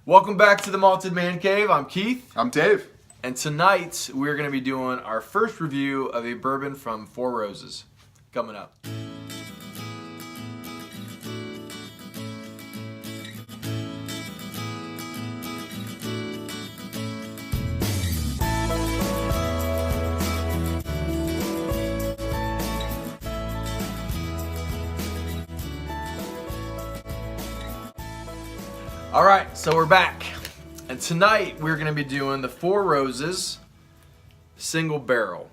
Welcome back to the Malted Man Cave. I'm Keith. I'm Dave. And tonight we're going to be doing our first review of a bourbon from Four Roses. Coming up. All right, so we're back. And tonight we're going to be doing the Four Roses single barrel.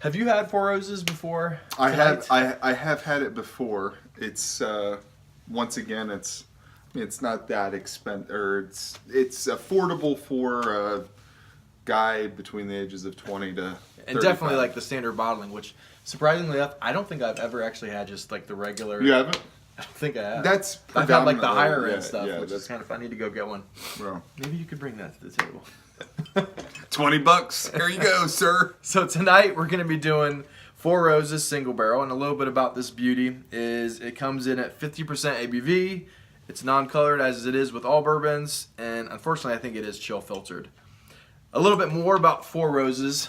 Have you had Four Roses before? I have had it before. It's once again it's not that expensive, or it's affordable for a guy between the ages of 20 to 35. And definitely like the standard bottling, which surprisingly enough, I don't think I've ever actually had just like the regular. You haven't? I don't think I have. That's I've had like the higher end yeah, stuff, yeah, which is kind of fun. I need to go get one. Well, Maybe you could bring that to the table. $20. There you go, sir. So tonight we're going to be doing Four Roses single barrel, and a little bit about this beauty is it comes in at 50% ABV. It's non-colored as it is with all bourbons, and unfortunately I think it is chill filtered. A little bit more about Four Roses.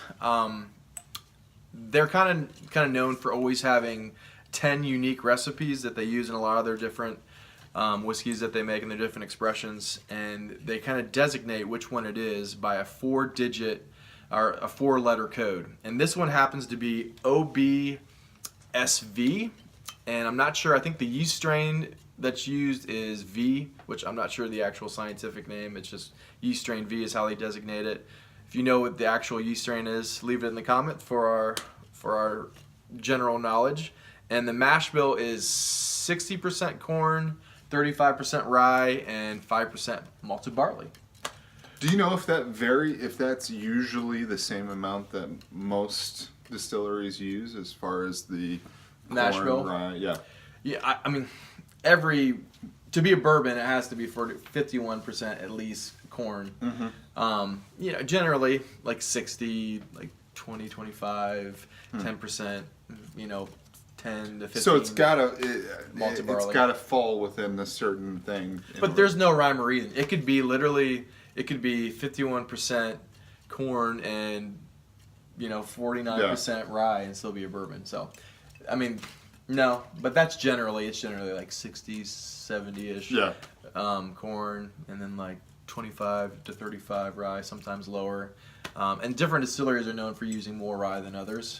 They're kind of known for always having 10 unique recipes that they use in a lot of their different whiskeys that they make in their different expressions, and they kind of designate which one it is by a 4-digit or a 4-letter code. And this one happens to be OBSV, and I'm not sure, I think the yeast strain that's used is V, which I'm not sure the actual scientific name. It's just yeast strain V is how they designate it. If you know what the actual yeast strain is, leave it in the comment for our general knowledge. And the Mashbill is 60% corn, 35% rye, and 5% malted barley. Do you know if that's usually the same amount that most distilleries use as far as the Mashbill? corn, rye? Yeah. Yeah, I mean, to be a bourbon, it has to be 51% at least corn. Mm-hmm. Generally like 60, like 20, 25, 10%, 10 to 15. So it's gotta fall within a certain thing. But there's no rhyme or reason. It could be 51% corn and 49% rye and still be a bourbon. So, I mean, no, but it's generally like 60, 70-ish corn, and then like 25 to 35 rye, sometimes lower. And different distilleries are known for using more rye than others.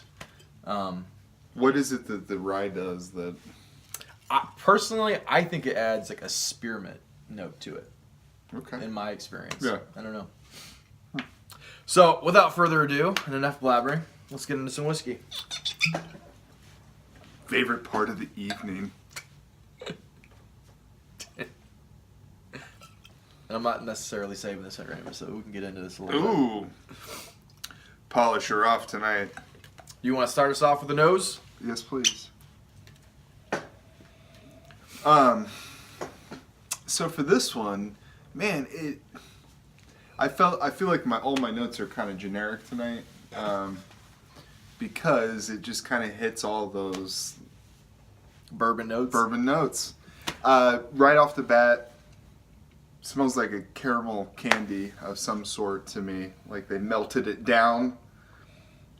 What is it that the rye does that? Personally, I think it adds like a spearmint note to it. Okay. In my experience. Yeah. I don't know. So, without further ado, and enough blabbering, let's get into some whiskey. Favorite part of the evening. And I'm not necessarily saving this right now, so we can get into this a little bit. Ooh. Polish her off tonight. You want to start us off with the nose? Yes, please. So for this one, man, I feel like all my notes are kind of generic tonight, because it just kind of hits all those bourbon notes. Right off the bat, smells like a caramel candy of some sort to me. Like they melted it down.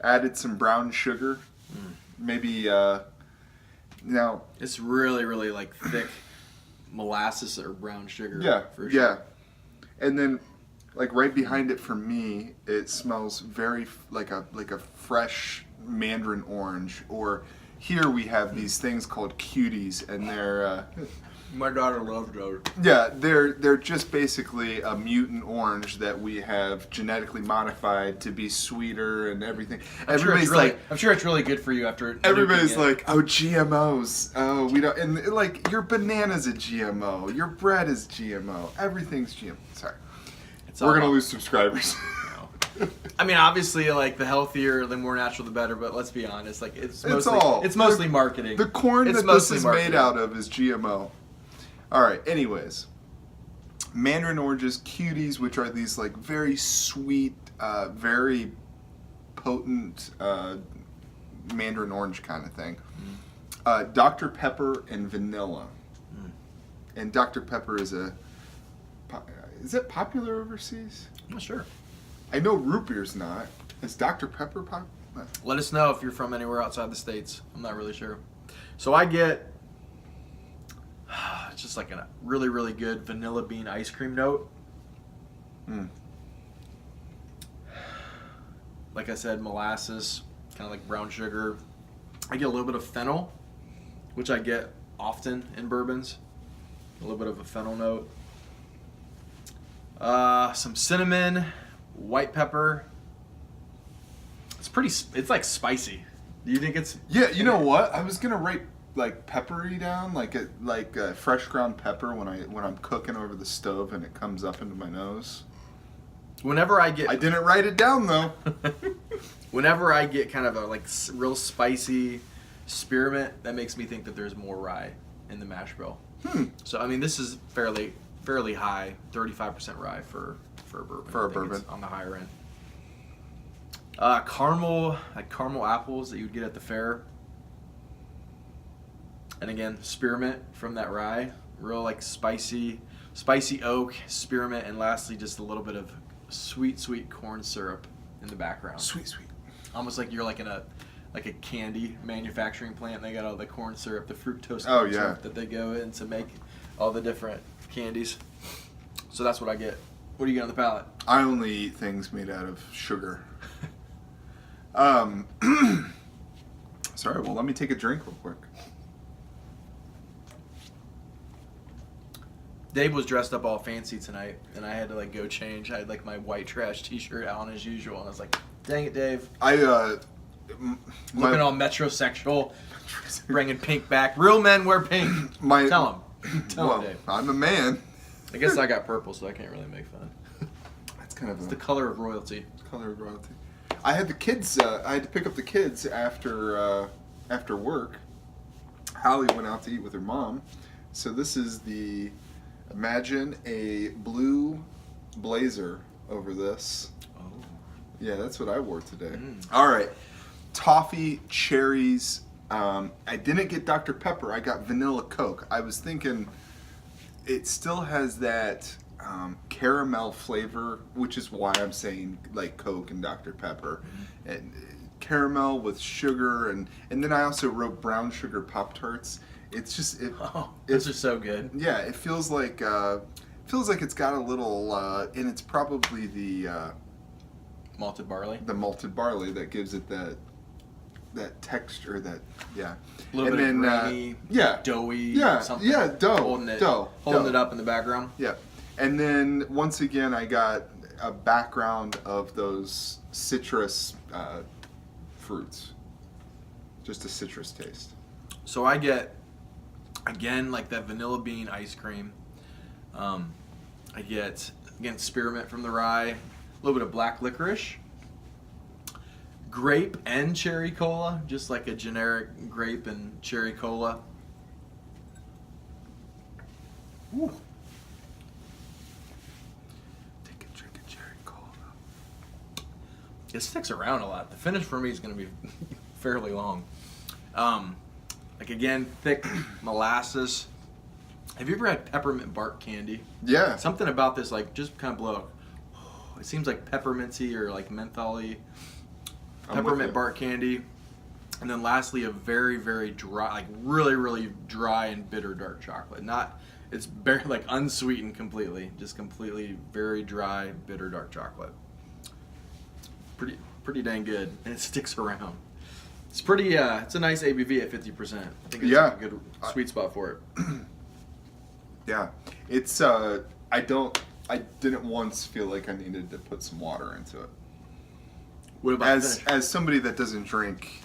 Added some brown sugar, maybe. Now it's really, really like thick molasses or brown sugar. Yeah, for sure. And then, like right behind it for me, it smells very like a fresh mandarin orange. Or here we have these things called cuties, and they're. My daughter loves those. Yeah, they're just basically a mutant orange that we have genetically modified to be sweeter and everything. I'm sure it's really good for you after. Everybody's like, oh, GMOs. Oh, we don't. And like, your banana's a GMO. Your bread is GMO. Everything's GMO. Sorry, we're gonna lose subscribers. I mean, obviously, like the healthier, the more natural, the better. But let's be honest, like it's mostly marketing. The corn that this is made out of is GMO. All right, anyways, mandarin oranges, cuties, which are these like very sweet, very potent mandarin orange kind of thing. Dr. Pepper and vanilla. And Dr. Pepper is a Is it popular overseas? I'm not sure. I know root beer's not. Is Dr. Pepper popular? Let us know if you're from anywhere outside the States. I'm not really sure. So I get just like a really, really good vanilla bean ice cream note. Like I said, molasses, kind of like brown sugar. I get a little bit of fennel, which I get often in bourbons. A little bit of a fennel note. Some cinnamon, white pepper. It's like spicy. Do you think it's? Yeah, you know what? I was gonna write like peppery down, like fresh ground pepper when I'm cooking over the stove and it comes up into my nose. Whenever I didn't write it down though. Whenever I get kind of a like real spicy spearmint, that makes me think that there's more rye in the mash bill. So I mean, this is fairly high, 35% rye for a bourbon. For a bourbon, it's on the higher end. Caramel apples that you'd get at the fair. And again, spearmint from that rye, real like spicy oak, spearmint, and lastly just a little bit of sweet corn syrup in the background. Sweet. Almost like you're like in a candy manufacturing plant. And they got all the corn syrup, the fructose syrup that they go in to make all the different candies. So that's what I get. What do you get on the palate? I only eat things made out of sugar. Sorry, well, let me take a drink real quick. Dave was dressed up all fancy tonight, and I had to like go change. I had like my white trash T-shirt on as usual, and I was like, "Dang it, Dave!" Looking all metrosexual, bringing pink back. Real men wear pink. Tell him, Dave. I'm a man. I guess I got purple, so I can't really make fun. That's kind of it's the color of royalty. Color of royalty. I had the kids. I had to pick up the kids after work. Hallie went out to eat with her mom, so this is imagine a blue blazer over this. Oh. Yeah, that's what I wore today. All right, toffee, cherries. I didn't get Dr. Pepper. I got vanilla Coke. I was thinking it still has that caramel flavor, which is why I'm saying like Coke and Dr. Pepper. And caramel with sugar, and then I also wrote brown sugar Pop-Tarts. It's just those are so good. Yeah, it feels like it's got a little, and it's probably the malted barley. The malted barley that gives it that texture, a little bit of grainy, doughy, something. Yeah, dough. Holding it up in the background. Yeah, and then once again I got a background of those citrus fruits, just a citrus taste. So I get, again, like that vanilla bean ice cream. I get, again, spearmint from the rye, a little bit of black licorice, grape and cherry cola, just like a generic grape and cherry cola. Ooh. Take a drink of cherry cola. It sticks around a lot. The finish for me is going to be fairly long. Like again, thick molasses. Have you ever had peppermint bark candy? Yeah. Something about this, like, just kind of blow. It seems like pepperminty or like mentholy. Peppermint bark candy. And then lastly, a very, very dry, like really, really dry and bitter dark chocolate. It's very, like unsweetened completely. Just completely very dry, bitter dark chocolate. Pretty dang good. And it sticks around. It's pretty, it's a nice ABV at 50%. I think it's a good sweet spot for it. Yeah. It's, I didn't once feel like I needed to put some water into it. What about as somebody that doesn't drink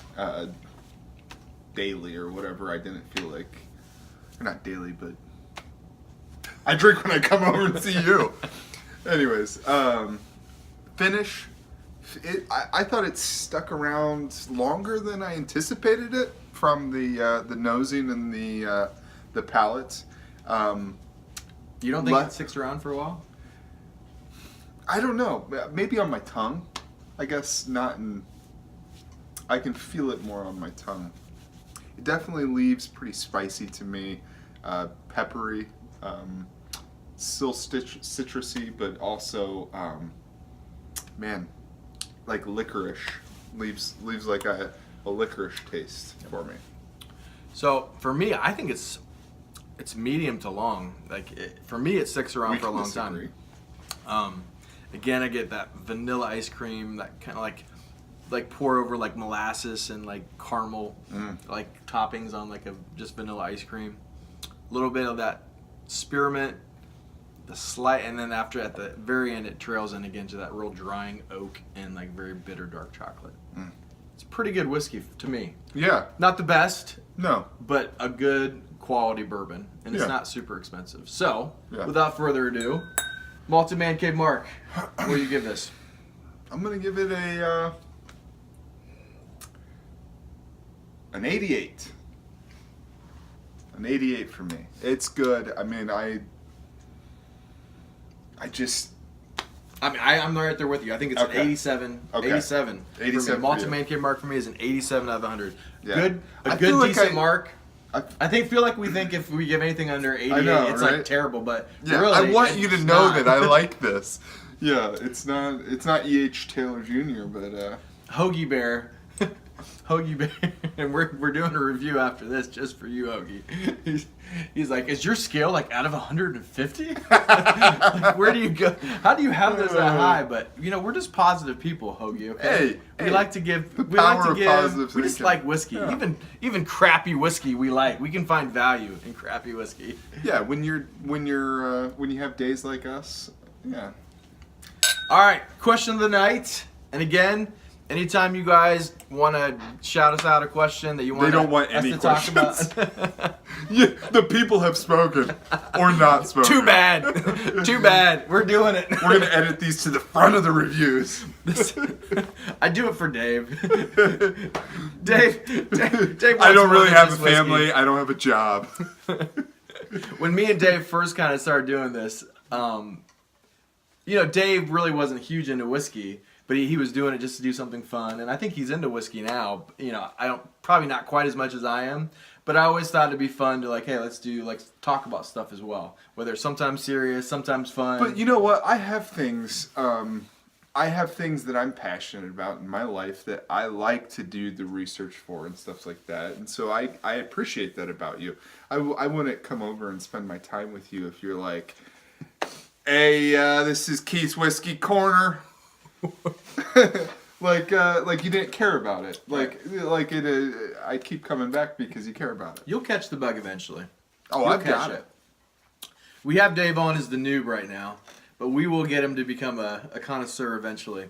daily or whatever, I didn't feel like, or not daily, but I drink when I come over and see you. Anyways, finish. I thought it stuck around longer than I anticipated it from the nosing and the palate. You don't think it sticks around for a while? I don't know. Maybe on my tongue. I guess not in... I can feel it more on my tongue. It definitely leaves pretty spicy to me. Peppery. still citrusy, but also, man, like licorice. Leaves like a licorice taste for me. So for me, I think it's medium to long. Like for me, it sticks around for a long time. Again, I get that vanilla ice cream, that kind of like pour over like molasses and like caramel like toppings on like a just vanilla ice cream. A little bit of that spearmint, and then after at the very end it trails in again to that real drying oak and like very bitter dark chocolate. It's pretty good whiskey to me. Yeah. Not the best. No. But a good quality bourbon, and it's not super expensive. So, without further ado, Malted Man Cave Mark, what do you give this? I'm gonna give it an 88. An 88 for me. It's good. I mean, I'm right there with you. I think it's an 87. Okay. 87. 87. Malted Man Cave Mark for me is an 87 out of 100. Yeah. A good decent mark. I feel like we think if we give anything under 88, it's like terrible, but really, I want you to know that I like this. Yeah, it's not E.H. Taylor Jr., but Hoagie Bear. Hoagie Bear, and we're doing a review after this just for you, Hoagie. He's like, is your scale like out of 150? Like, where do you go? How do you have this that high? But you know, we're just positive people, Hoagie. Okay, we like to give. We just like whiskey. Yeah. Even crappy whiskey, we like. We can find value in crappy whiskey. Yeah, when you have days like us. Yeah. All right, question of the night, and again. Anytime you guys want to shout us out a question that you want, they don't want any questions. Talk about. Yeah, the people have spoken or not spoken. Too bad. Too bad. We're doing it. We're gonna edit these to the front of the reviews. I do it for Dave. Dave I don't really have a family. I don't have a job. When me and Dave first kind of started doing this, Dave really wasn't huge into whiskey. But he was doing it just to do something fun, and I think he's into whiskey now. You know, probably not quite as much as I am, but I always thought it'd be fun to let's talk about stuff as well, whether it's sometimes serious, sometimes fun. But you know what? I have things that I'm passionate about in my life that I like to do the research for and stuff like that, and so I appreciate that about you. I wouldn't come over and spend my time with you if you're like, hey, this is Keith's Whiskey Corner. like you didn't care about it. I keep coming back because you care about it. You'll catch the bug eventually. Oh, I've got it. We have Dave on as the noob right now, but we will get him to become a connoisseur eventually.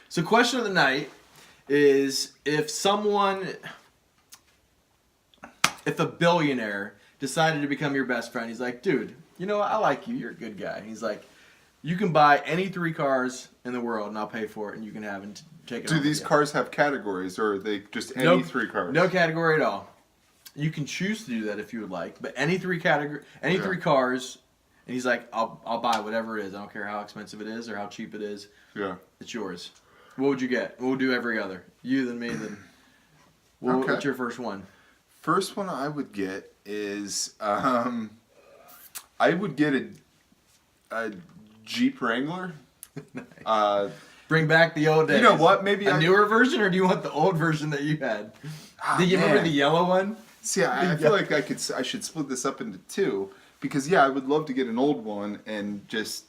So, question of the night is if a billionaire decided to become your best friend, he's like, dude, you know what? I like you. You're a good guy. He's like, you can buy any 3 cars in the world, and I'll pay for it, and you can have and take it. Do these cars have categories, or are they just any 3 cars? No category at all. You can choose to do that if you would like, but any 3 cars, and he's like, I'll buy whatever it is. I don't care how expensive it is or how cheap it is. Yeah, it's yours. What would you get? We'll do every other. You then me then. What's your first one? First one I would get is I would get a Jeep Wrangler. Nice. Bring back the old days. You know what? Maybe a newer version, or do you want the old version that you had? Do you remember the yellow one? See, I feel like I should split this up into 2 because I would love to get an old one and just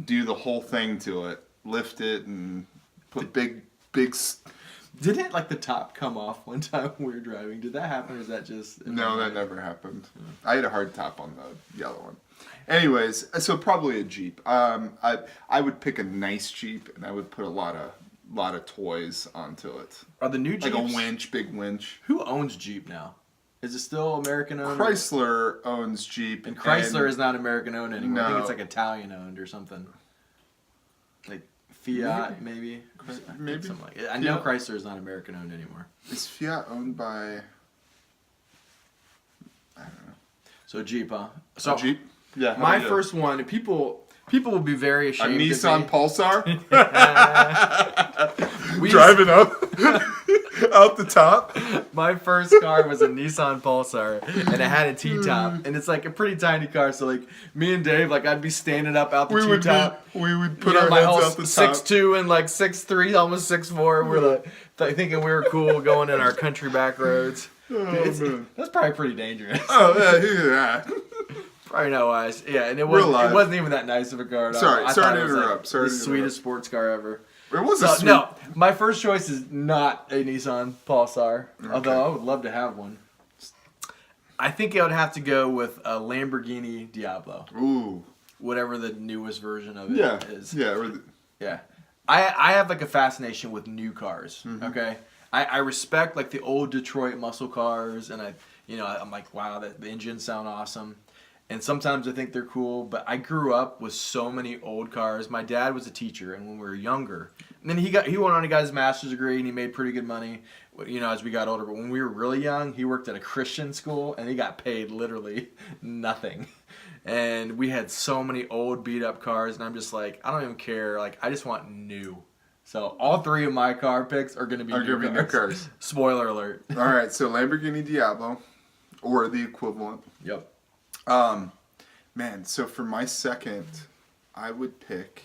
do the whole thing to it, lift it, and put big. Didn't the top come off one time when we were driving? Did that happen, or is that just? No, that never happened. I had a hard top on the yellow one. Anyways, so probably a Jeep. I would pick a nice Jeep, and I would put a lot of toys onto it. Are the new Jeeps like a winch, big winch? Who owns Jeep now? Is it still American owned? Chrysler owns Jeep, and Chrysler is not American owned anymore. No. I think it's like Italian owned or something. Like Fiat, maybe. Something like it. I know Chrysler is not American owned anymore. Is Fiat owned by? I don't know. So Jeep, huh? So Jeep. Yeah. My first one. People will be very ashamed. A Nissan Pulsar. We driving up. Out the top? My first car was a Nissan Pulsar, and it had a T-top, and it's like a pretty tiny car. So like me and Dave, like I'd be standing up out the T-top. We would put our heads out the top. 6'2" and like 6'3", almost 6'4". We're like thinking we were cool going in our country back roads. Man. That's probably pretty dangerous. Oh yeah. Probably not wise. Yeah, and it wasn't even that nice of a car. Sorry to interrupt. The sweetest sports car ever. It was No, my first choice is not a Nissan Pulsar, although I would love to have one. I think I would have to go with a Lamborghini Diablo. Ooh. Whatever the newest version of it is. Yeah. Yeah. I have like a fascination with new cars, okay? I respect like the old Detroit muscle cars, and I'm like, wow, the engines sound awesome. And sometimes I think they're cool, but I grew up with so many old cars. My dad was a teacher, and when we were younger, and then he went on, he got his master's degree, and he made pretty good money, as we got older. But when we were really young, he worked at a Christian school, and he got paid literally nothing. And we had so many old beat up cars, and I'm just like, I don't even care. Like, I just want new. So all three of my car picks are going to be new cars. Spoiler alert. All right, so Lamborghini Diablo, or the equivalent. Yep. Man, so for my second, I would pick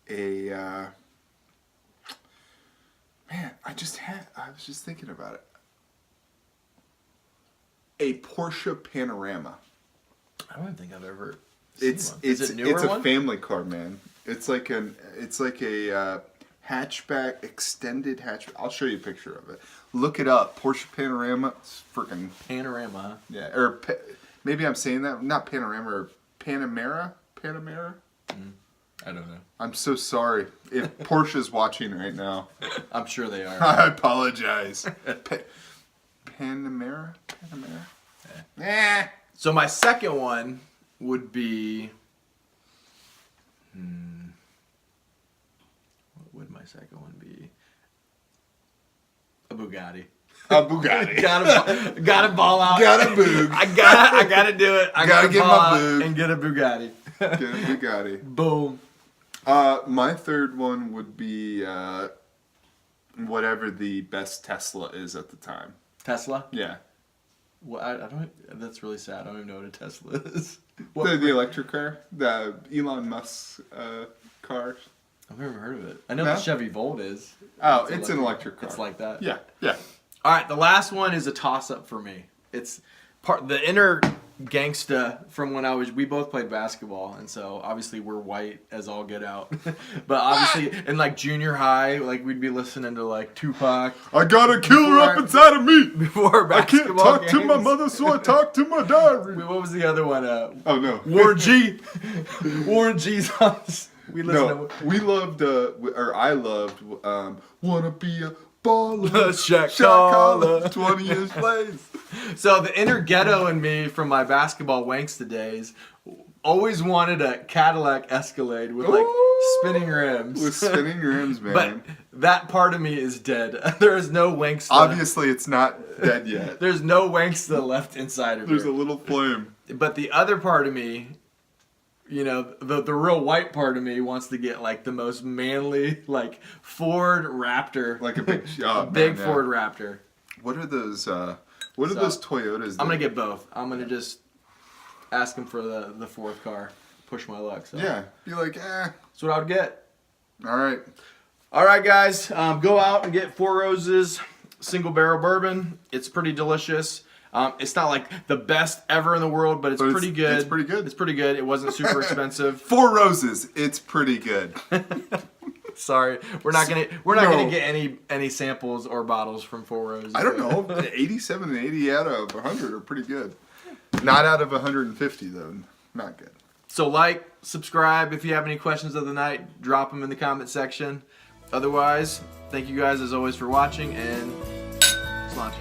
a, man, I was just thinking about it. A Porsche Panorama. I don't think I've ever seen one. It's a family car, man. It's like a hatchback, extended hatchback. I'll show you a picture of it. Look it up. Porsche Panorama. It's freaking Panorama, huh? Yeah, or maybe I'm saying that not Panorama, or Panamera. I don't know. I'm so sorry if Porsche's watching right now. I'm sure they are. I apologize. Panamera. So my second one would be. What would my second one be? A Bugatti. A Bugatti. Gotta ball out. Gotta boog. I gotta do it. I gotta get my boog and get a Bugatti. Get a Bugatti. Boom. My third one would be whatever the best Tesla is at the time. Tesla? Yeah. Well, I don't. That's really sad. I don't even know what a Tesla is. The electric car, the Elon Musk car. I've never heard of it. I know the Chevy Volt is. Oh, it's an electric car. It's like that. Yeah. All right, the last one is a toss-up for me. It's the inner gangsta from when we both played basketball, and so obviously we're white as all get out. But obviously in like junior high, like we'd be listening to like Tupac. I got a killer up inside of me. Before basketball I can't talk to my mother, so I talk to my diary. What was the other one? Oh no, Warren G. Warren G's house. We loved, or I loved, wanna be a baller, shot caller, 20-inch plays. So the inner ghetto in me from my basketball wanksta days always wanted a Cadillac Escalade with like spinning rims. With spinning rims, man. But that part of me is dead. There is no wanksta. Obviously, it's not dead yet. There's no wanksta left inside of me. There's a little flame. But the other part of me, the real white part of me wants to get like the most manly like Ford Raptor, like a big Ford Raptor. What are those? What are those Toyotas? I'm gonna get both. I'm gonna just ask him for the fourth car. Push my luck. So. Yeah, be like, That's what I would get. All right, guys. Go out and get Four Roses single barrel bourbon. It's pretty delicious. It's not like the best ever in the world, but it's pretty good. It's pretty good. It's pretty good. It wasn't super expensive. Four Roses. It's pretty good. Sorry, we're not gonna get any samples or bottles from Four Roses. I don't know. 87 and 80 out of 100 are pretty good. Not out of 150 though. Not good. So subscribe. If you have any questions of the night, drop them in the comment section. Otherwise, thank you guys as always for watching, and sláinte.